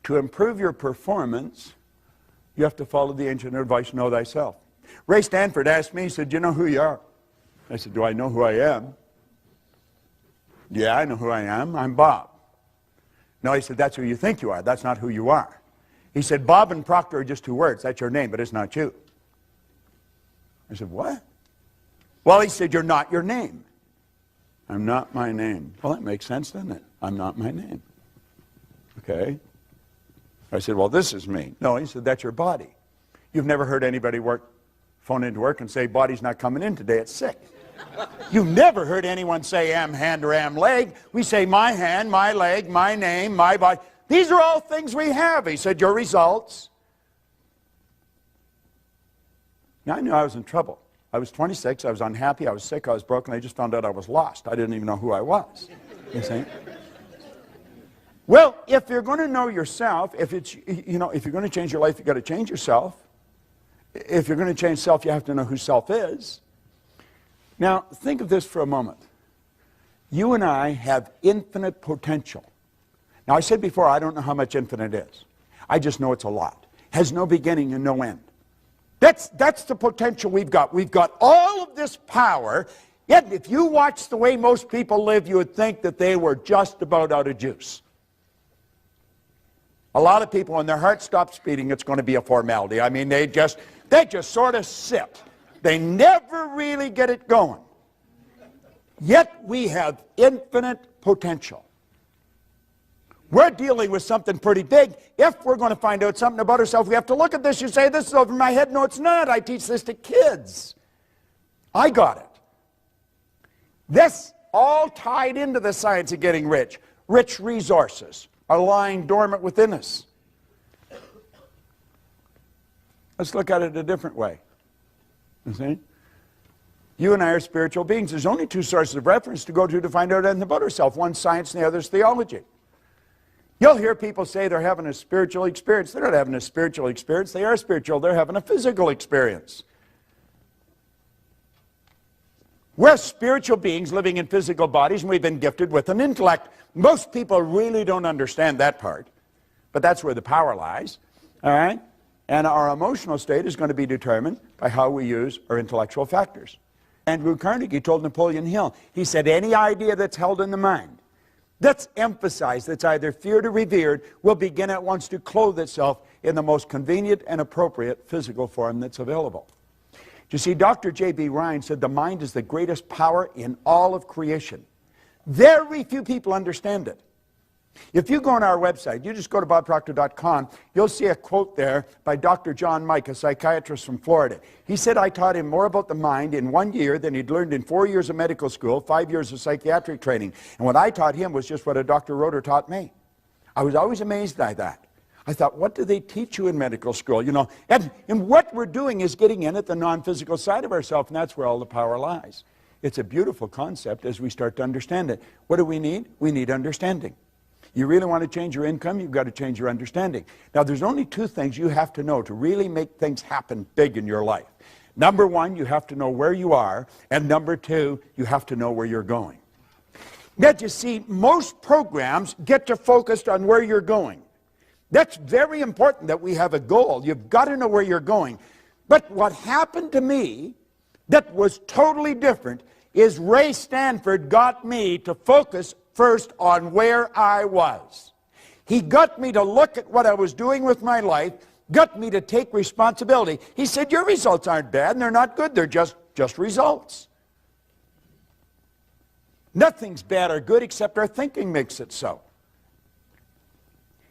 To improve your performance, you have to follow the ancient advice, know thyself. Ray Stanford asked me, he said, "You know who you are?" I said, "Do I know who I am?" "Yeah, I know who I am. I'm Bob." "No," he said, "that's who you think you are. That's not who you are." He said, "Bob and Proctor are just two words. That's your name, but it's not you." I said, "What?" "Well," he said, "you're not your name." "I'm not my name." Well, that makes sense, doesn't it? I'm not my name. Okay. I said, "Well, this is me." "No," he said, "that's your body. You've never heard anybody phone into work and say, 'Body's not coming in today, it's sick.' You've never heard anyone say, 'am hand' or 'am leg.' We say, 'my hand, my leg, my name, my body.' These are all things we have." He said, "Your results." Now, I knew I was in trouble. I was 26, I was unhappy, I was sick, I was broken, I just found out I was lost. I didn't even know who I was. You see? Well, if you're going to know yourself, if you're going to change your life, you've got to change yourself. If you're going to change self, you have to know who self is. Now, think of this for a moment. You and I have infinite potential. Now, I said before, I don't know how much infinite is. I just know it's a lot. Has no beginning and no end. That's the potential we've got. We've got all of this power, yet if you watch the way most people live, you would think that they were just about out of juice. A lot of people, when their heart stops beating, it's going to be a formality. I mean, they just sort of sit. They never really get it going. Yet we have infinite potential. We're dealing with something pretty big. If we're going to find out something about ourselves, we have to look at this. You say, "This is over my head." No, it's not. I teach this to kids. I got it. This all tied into the science of getting rich. Rich resources are lying dormant within us. Let's look at it a different way. You see? You and I are spiritual beings. There's only two sources of reference to go to find out anything about ourselves. One's science and the other's theology. You'll hear people say they're having a spiritual experience. They're not having a spiritual experience. They are spiritual. They're having a physical experience. We're spiritual beings living in physical bodies, and we've been gifted with an intellect. Most people really don't understand that part, but that's where the power lies, all right? And our emotional state is going to be determined by how we use our intellectual factors. Andrew Carnegie told Napoleon Hill, he said, "Any idea that's held in the mind, that's emphasized, that's either feared or revered, will begin at once to clothe itself in the most convenient and appropriate physical form that's available." You see, Dr. J.B. Ryan said the mind is the greatest power in all of creation. Very few people understand it. If you go on our website, you just go to bobproctor.com, you'll see a quote there by Dr. John Mike, a psychiatrist from Florida. He said, "I taught him more about the mind in 1 year than he'd learned in 4 years of medical school, 5 years of psychiatric training. And what I taught him was just what a Dr. Roeder taught me." I was always amazed by that. I thought, what do they teach you in medical school? You know, and what we're doing is getting in at the non-physical side of ourselves, and that's where all the power lies. It's a beautiful concept as we start to understand it. What do we need? We need understanding. You really want to change your income, you've got to change your understanding. Now, there's only two things you have to know to really make things happen big in your life. Number one, you have to know where you are, and number two, you have to know where you're going. Yet, you see, most programs get you focused on where you're going. That's very important that we have a goal. You've got to know where you're going. But what happened to me that was totally different is Ray Stanford got me to focus first on where I was. He got me to look at what I was doing with my life, got me to take responsibility. He said, "Your results aren't bad and they're not good, they're just results. Nothing's bad or good except our thinking makes it so."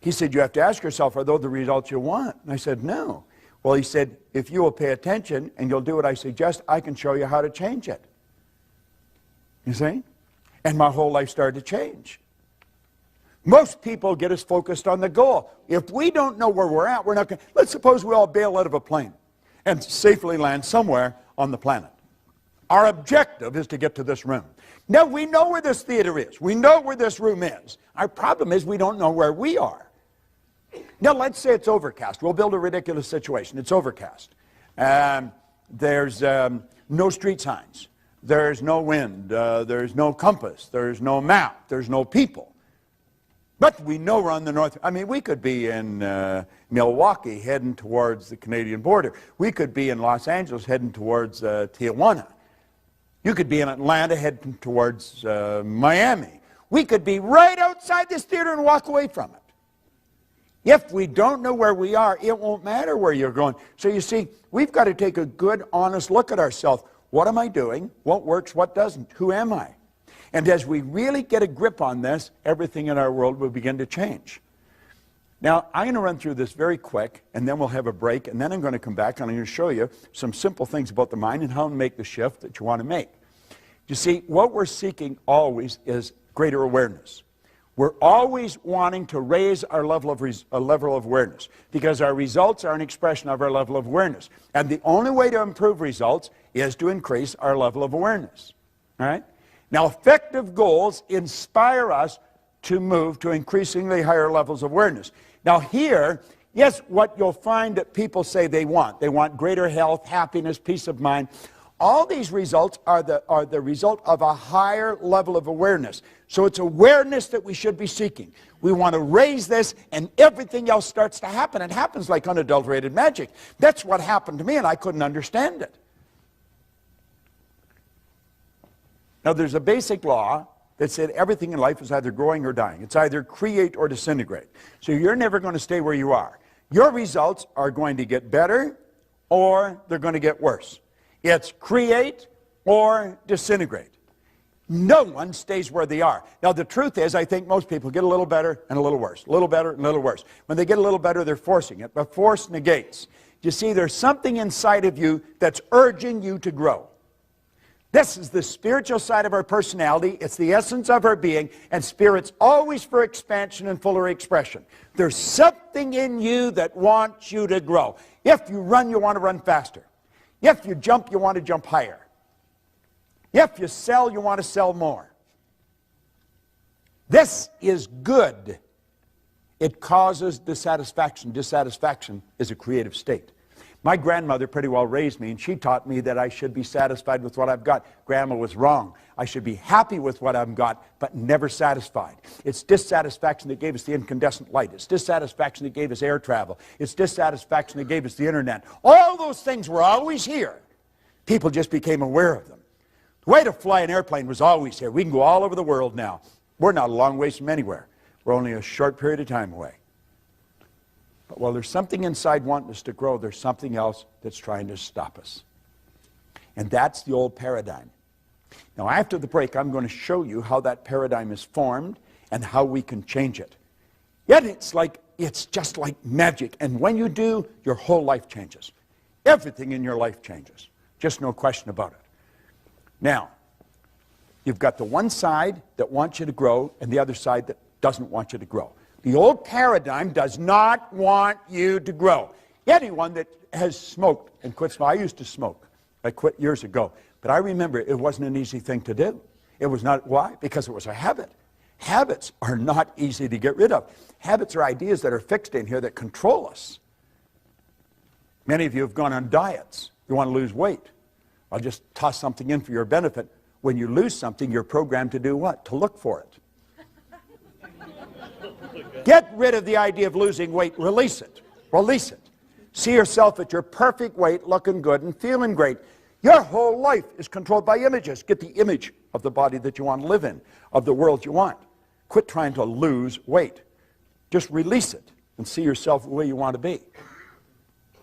He said, "You have to ask yourself, are those the results you want?" And I said, "No." Well, he said, "If you will pay attention and you'll do what I suggest, I can show you how to change it." You see? And my whole life started to change. Most people get us focused on the goal. If we don't know where we're at, we're not going to... Let's suppose we all bail out of a plane and safely land somewhere on the planet. Our objective is to get to this room. Now, we know where this theater is. We know where this room is. Our problem is we don't know where we are. Now, let's say it's overcast. We'll build a ridiculous situation. It's overcast. There's no street signs. There's no wind. There's no compass. There's no map. There's no people. But we know we're on the north. I mean, we could be in Milwaukee heading towards the Canadian border. We could be in Los Angeles heading towards Tijuana. You could be in Atlanta heading towards Miami. We could be right outside this theater and walk away from it. If we don't know where we are, it won't matter where you're going. So you see, we've got to take a good, honest look at ourselves. What am I doing? What works? What doesn't? Who am I? And as we really get a grip on this, everything in our world will begin to change. Now, I'm going to run through this very quick, and then we'll have a break, and then I'm going to come back and I'm going to show you some simple things about the mind and how to make the shift that you want to make. You see, what we're seeking always is greater awareness. We're always wanting to raise our level of awareness because our results are an expression of our level of awareness. And the only way to improve results is to increase our level of awareness. All right? Now, effective goals inspire us to move to increasingly higher levels of awareness. Now here, yes, what you'll find that people say they want greater health, happiness, peace of mind. All these results are the result of a higher level of awareness. So it's awareness that we should be seeking. We want to raise this and everything else starts to happen. It happens like unadulterated magic. That's what happened to me and I couldn't understand it. Now there's a basic law that said everything in life is either growing or dying. It's either create or disintegrate. So you're never going to stay where you are. Your results are going to get better or they're going to get worse. It's create or disintegrate. No one stays where they are. Now the truth is, I think most people get a little better and a little worse. A little better and a little worse. When they get a little better, they're forcing it. But force negates. You see, there's something inside of you that's urging you to grow. This is the spiritual side of our personality. It's the essence of our being. And spirit's always for expansion and fuller expression. There's something in you that wants you to grow. If you run, you want to run faster. If you jump, you want to jump higher. If you sell, you want to sell more. This is good. It causes dissatisfaction. Dissatisfaction is a creative state. My grandmother pretty well raised me, and she taught me that I should be satisfied with what I've got. Grandma was wrong. I should be happy with what I've got, but never satisfied. It's dissatisfaction that gave us the incandescent light. It's dissatisfaction that gave us air travel. It's dissatisfaction that gave us the internet. All those things were always here. People just became aware of them. The way to fly an airplane was always here. We can go all over the world now. We're not a long ways from anywhere. We're only a short period of time away. But while there's something inside wanting us to grow, there's something else that's trying to stop us. And that's the old paradigm. Now, after the break, I'm going to show you how that paradigm is formed and how we can change it. Yet it's just like magic. And when you do, your whole life changes. Everything in your life changes. Just no question about it. Now, you've got the one side that wants you to grow and the other side that doesn't want you to grow. The old paradigm does not want you to grow. Anyone that has smoked and quit smoking, I used to smoke. I quit years ago. But I remember it wasn't an easy thing to do. It was not. Why? Because it was a habit. Habits are not easy to get rid of. Habits are ideas that are fixed in here that control us. Many of you have gone on diets. You want to lose weight. I'll just toss something in for your benefit. When you lose something, you're programmed to do what? To look for it. Get rid of the idea of losing weight. Release it. Release it. See yourself at your perfect weight, looking good and feeling great. Your whole life is controlled by images. Get the image of the body that you want to live in, of the world you want. Quit trying to lose weight. Just release it and see yourself the way you want to be.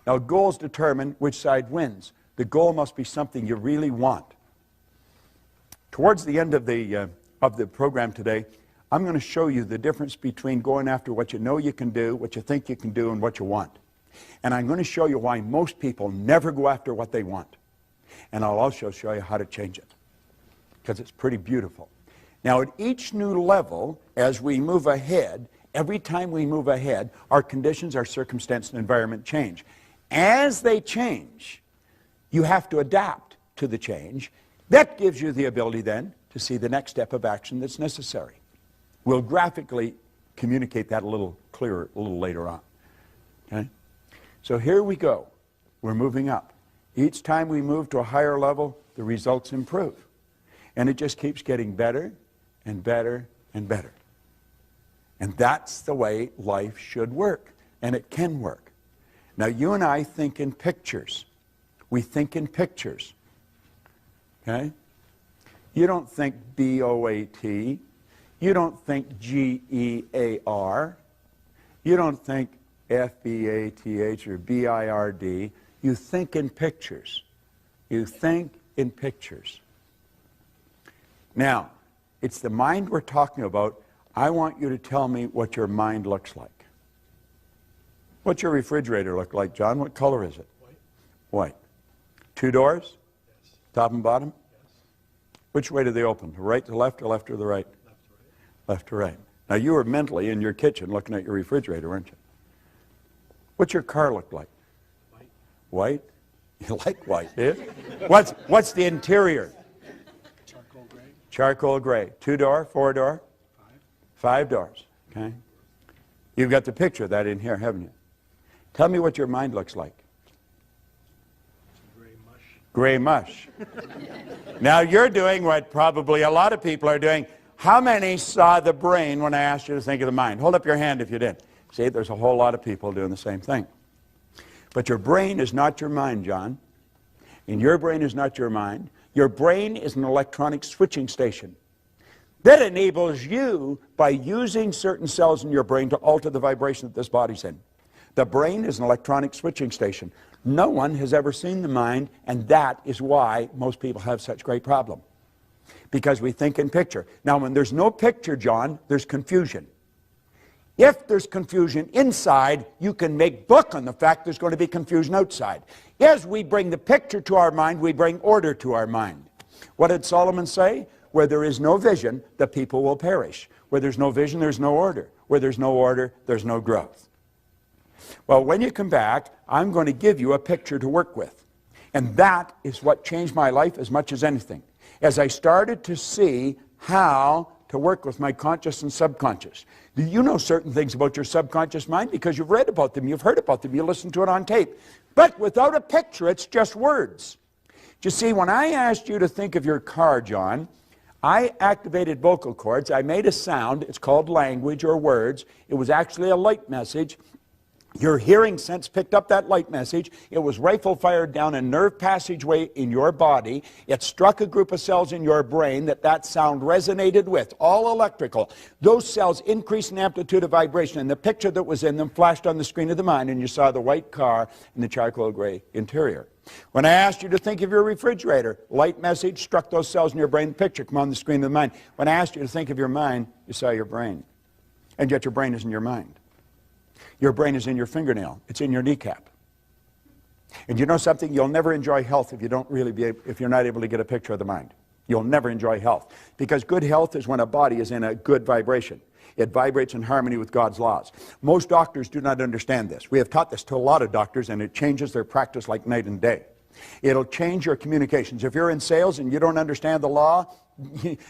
Now, goals determine which side wins. The goal must be something you really want. Towards the end of the program today, I'm going to show you the difference between going after what you know you can do, what you think you can do, and what you want. And I'm going to show you why most people never go after what they want. And I'll also show you how to change it, because it's pretty beautiful. Now, at each new level, as we move ahead, every time we move ahead, our conditions, our circumstance, and environment change. As they change, you have to adapt to the change. That gives you the ability then to see the next step of action that's necessary. We'll graphically communicate that a little clearer a little later on. Okay? So here we go. We're moving up. Each time we move to a higher level, the results improve. And it just keeps getting better and better and better. And that's the way life should work. And it can work. Now, you and I think in pictures. We think in pictures. Okay? You don't think B-O-A-T. You don't think G-E-A-R. You don't think F-B-A-T-H or B-I-R-D. You think in pictures. You think in pictures. Now, it's the mind we're talking about. I want you to tell me what your mind looks like. What's your refrigerator look like, John? What color is it? White. White. 2 doors? Yes. Top and bottom? Yes. Which way do they open? The right to left or left to the right? Left to right. Left to right. Now, you were mentally in your kitchen looking at your refrigerator, weren't you? What's your car look like? White. White? You like white, do you? What's the interior? Charcoal gray. Charcoal gray. 2-door, 4-door? 5 doors. Okay. You've got the picture of that in here, haven't you? Tell me what your mind looks like. Gray mush. Gray mush. Now you're doing what probably a lot of people are doing. How many saw the brain when I asked you to think of the mind? Hold up your hand if you did. See, there's a whole lot of people doing the same thing. But your brain is not your mind, John. And your brain is not your mind. Your brain is an electronic switching station that enables you, by using certain cells in your brain, to alter the vibration that this body's in. The brain is an electronic switching station. No one has ever seen the mind, and that is why most people have such great problem. Because we think in picture. Now, when there's no picture, John, there's confusion. If there's confusion inside, you can make book on the fact there's going to be confusion outside. As we bring the picture to our mind, we bring order to our mind. What did Solomon say? Where there is no vision, the people will perish. Where there's no vision, there's no order. Where there's no order, there's no growth. Well, when you come back, I'm going to give you a picture to work with. And that is what changed my life as much as anything. As I started to see how to work with my conscious and subconscious. Do you know certain things about your subconscious mind? Because you've read about them, you've heard about them, you listened to it on tape. But without a picture, it's just words. You see, when I asked you to think of your car, John, I activated vocal cords. I made a sound. It's called language or words. It was actually a light message. Your hearing sense picked up that light message. It was rifle fired down a nerve passageway in your body. It struck a group of cells in your brain that sound resonated with, all electrical. Those cells increased in amplitude of vibration, and the picture that was in them flashed on the screen of the mind, and you saw the white car and the charcoal gray interior. When I asked you to think of your refrigerator, light message struck those cells in your brain, the picture come on the screen of the mind. When I asked you to think of your mind, you saw your brain. And yet your brain isn't your mind. Your brain is in your fingernail. It's in your kneecap. And you know something? You'll never enjoy health if you're not able to get a picture of the mind. You'll never enjoy health. Because good health is when a body is in a good vibration. It vibrates in harmony with God's laws. Most doctors do not understand this. We have taught this to a lot of doctors, and it changes their practice like night and day. It'll change your communications. If you're in sales and you don't understand the law,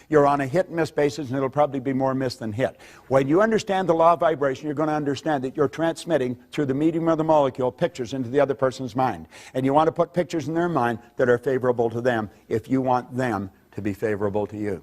you're on a hit-and-miss basis, and it'll probably be more miss than hit. When you understand the law of vibration, you're going to understand that you're transmitting through the medium of the molecule pictures into the other person's mind. And you want to put pictures in their mind that are favorable to them if you want them to be favorable to you.